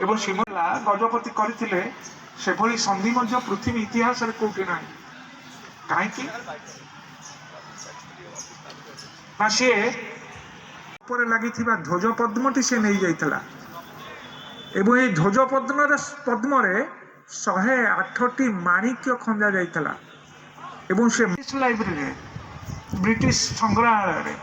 এবং শিমলা গଜপতি କରିଥିଲେ ସେଭଳି ସନ୍ଧି ମଧ୍ୟ ପୃଥିବୀ ଇତିହାସରେ କୋଉଠି ନାହିଁ। କାହିଁକି ନା ସିଏ ଉପରେ ଲାଗିଥିବା ଧ୍ୱଜ ପଦ୍ମଟି ସେ ନେଇଯାଇଥିଲା ଏବଂ ଏଇ ଧ୍ୱଜ ପଦ୍ମରେ 108ଟି ମାଣିକ୍ୟ ଖଞ୍ଜା ଯାଇଥିଲା ଏବଂ ସେ ଲାଇବ୍ରେରୀରେ ବ୍ରିଟିଶ ସଂଗ୍ରହାଳୟରେ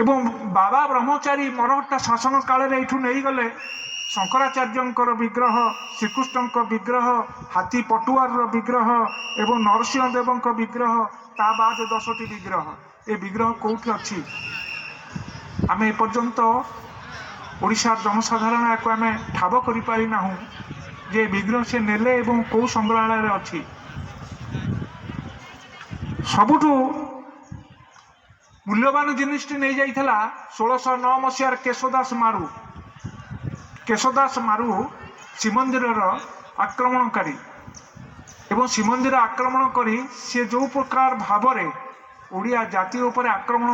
ଏବଂ ବାବା ବ୍ରହ୍ମଚାରୀ ମରହଟ୍ଟା ଶାସନ କାଳରେ ଏଇଠୁ ନେଇଗଲେ ଶଙ୍କରାଚାର୍ଯ୍ୟଙ୍କର ବିଗ୍ରହ, ଶ୍ରୀକୃଷ୍ଣଙ୍କ ବିଗ୍ରହ, ହାତୀ ପଟୁଆରର ବିଗ୍ରହ ଏବଂ ନରସିଂହ ଦେବଙ୍କ ବିଗ୍ରହ, ତା ବାଦ 10ଟି ବିଗ୍ରହ। ଏ ବିଗ୍ରହ କୋଉଠି ଅଛି ଆମେ ଏପର୍ଯ୍ୟନ୍ତ ଓଡ଼ିଶାର ଜନସାଧାରଣ ୟାକୁ ଆମେ ଠାବ କରିପାରିନାହୁଁ ଯେ ବିଗ୍ରହ ସେ ନେଲେ ଏବଂ କୋଉ ସଂଗ୍ରହାଳୟରେ ଅଛି। ସବୁଠୁ ମୂଲ୍ୟବାନ ଜିନିଷଟି ନେଇଯାଇଥିଲା 1609 ମସିହାରେ କେଶଦାସ ମାରୁ ଶ୍ରୀମନ୍ଦିରର ଆକ୍ରମଣକାରୀ ଏବଂ ଶ୍ରୀମନ୍ଦିର ଆକ୍ରମଣ କରି ସେ ଯେଉଁ ପ୍ରକାର ଭାବରେ ଓଡ଼ିଆ ଜାତି ଉପରେ ଆକ୍ରମଣ